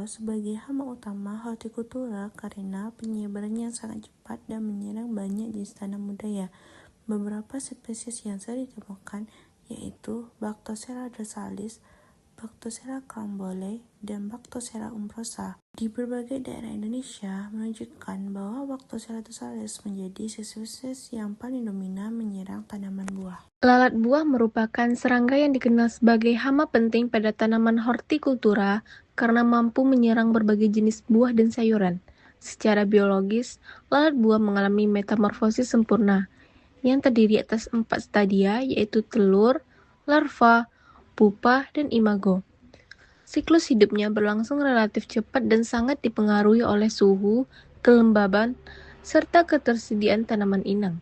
sebagai hama utama hortikultura karena penyebarannya sangat cepat dan menyerang banyak jenis tanaman budaya. Beberapa spesies yang sering ditemukan yaitu Bactocera dorsalis, Bactocera carambola, dan Bactocera umbrosa. Di berbagai daerah Indonesia menunjukkan bahwa Bactocera dorsalis menjadi spesies yang paling dominan menyerang tanaman buah. Lalat buah merupakan serangga yang dikenal sebagai hama penting pada tanaman hortikultura karena mampu menyerang berbagai jenis buah dan sayuran. Secara biologis, lalat buah mengalami metamorfosis sempurna yang terdiri atas 4 stadia, yaitu telur, larva, pupa, dan imago. Siklus hidupnya berlangsung relatif cepat dan sangat dipengaruhi oleh suhu, kelembaban, serta ketersediaan tanaman inang.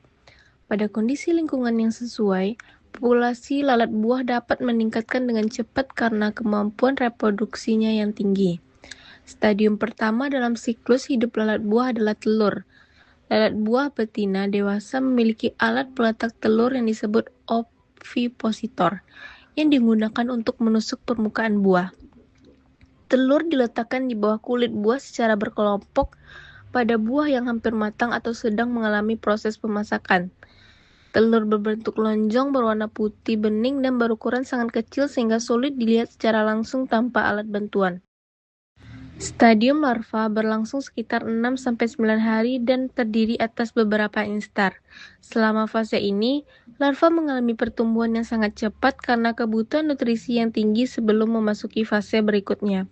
Pada kondisi lingkungan yang sesuai, populasi lalat buah dapat meningkatkan dengan cepat karena kemampuan reproduksinya yang tinggi. Stadium pertama dalam siklus hidup lalat buah adalah telur. Lalat buah betina dewasa memiliki alat peletak telur yang disebut ovipositor, yang digunakan untuk menusuk permukaan buah. Telur diletakkan di bawah kulit buah secara berkelompok pada buah yang hampir matang atau sedang mengalami proses pemasakan. Telur berbentuk lonjong berwarna putih bening dan berukuran sangat kecil sehingga sulit dilihat secara langsung tanpa alat bantuan. Stadium larva berlangsung sekitar 6-9 hari dan terdiri atas beberapa instar. Selama fase ini, larva mengalami pertumbuhan yang sangat cepat karena kebutuhan nutrisi yang tinggi sebelum memasuki fase berikutnya.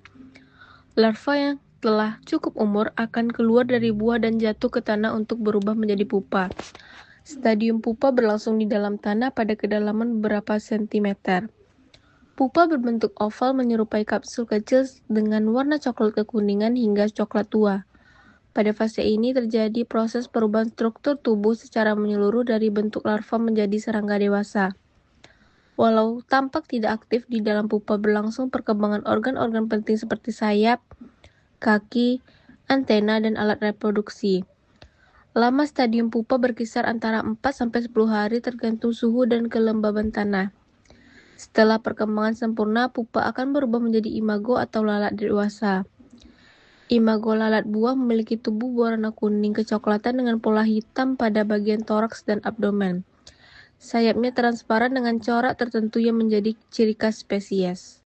Larva yang telah cukup umur akan keluar dari buah dan jatuh ke tanah untuk berubah menjadi pupa. Stadium pupa berlangsung di dalam tanah pada kedalaman beberapa sentimeter. Pupa berbentuk oval menyerupai kapsul kecil dengan warna coklat kekuningan hingga coklat tua. Pada fase ini terjadi proses perubahan struktur tubuh secara menyeluruh dari bentuk larva menjadi serangga dewasa. Walau tampak tidak aktif, di dalam pupa berlangsung perkembangan organ-organ penting seperti sayap, kaki, antena, dan alat reproduksi. Lama stadium pupa berkisar antara 4-10 hari tergantung suhu dan kelembaban tanah. Setelah perkembangan sempurna, pupa akan berubah menjadi imago atau lalat dewasa. Imago lalat buah memiliki tubuh berwarna kuning kecoklatan dengan pola hitam pada bagian toraks dan abdomen. Sayapnya transparan dengan corak tertentu yang menjadi ciri khas spesies.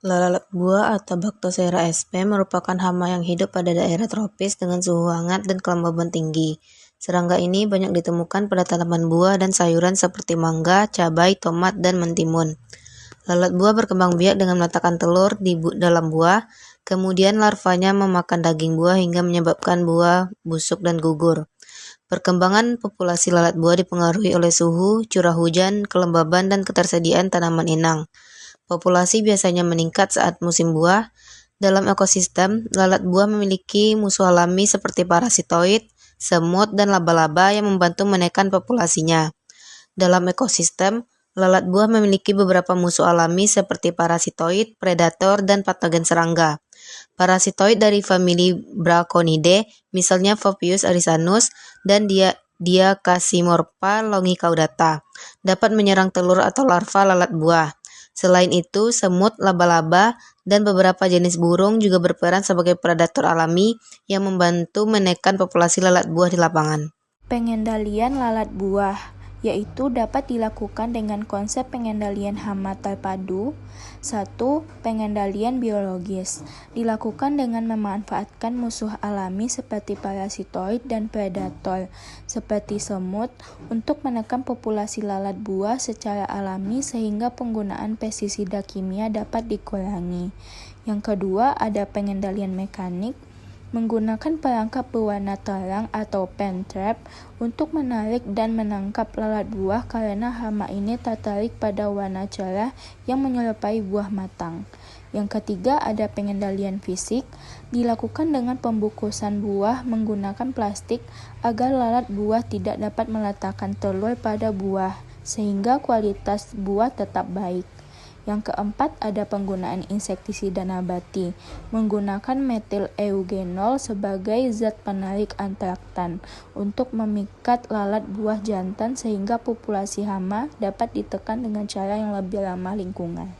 Lalat buah atau Bactocera sp merupakan hama yang hidup pada daerah tropis dengan suhu hangat dan kelembaban tinggi. Serangga ini banyak ditemukan pada tanaman buah dan sayuran seperti mangga, cabai, tomat, dan mentimun. Lalat buah berkembang biak dengan meletakkan telur di dalam buah, kemudian larvanya memakan daging buah hingga menyebabkan buah busuk dan gugur. Perkembangan populasi lalat buah dipengaruhi oleh suhu, curah hujan, kelembaban, dan ketersediaan tanaman inang. Populasi biasanya meningkat saat musim buah. Dalam ekosistem, lalat buah memiliki musuh alami seperti parasitoid, semut, dan laba-laba yang membantu menekan populasinya. Dalam ekosistem, lalat buah memiliki beberapa musuh alami seperti parasitoid, predator, dan patogen serangga. Parasitoid dari famili Braconidae, misalnya Phoebus arisanus dan Diacasimorpha longicaudata, dapat menyerang telur atau larva lalat buah. Selain itu, semut, laba-laba, dan beberapa jenis burung juga berperan sebagai predator alami yang membantu menekan populasi lalat buah di lapangan. Pengendalian lalat buah yaitu dapat dilakukan dengan konsep pengendalian hama terpadu. 1. Pengendalian biologis dilakukan dengan memanfaatkan musuh alami seperti parasitoid dan predator seperti semut untuk menekan populasi lalat buah secara alami sehingga penggunaan pestisida kimia dapat dikurangi. Yang kedua, ada pengendalian mekanik menggunakan perangkap berwarna terang atau pen trap untuk menarik dan menangkap lalat buah karena hama ini tertarik pada warna cerah yang menyerupai buah matang. Yang ketiga, ada pengendalian fisik dilakukan dengan pembungkusan buah menggunakan plastik agar lalat buah tidak dapat meletakkan telur pada buah sehingga kualitas buah tetap baik. Yang keempat, ada penggunaan insektisida nabati menggunakan metil eugenol sebagai zat penarik antraktan untuk memikat lalat buah jantan sehingga populasi hama dapat ditekan dengan cara yang lebih ramah lingkungan.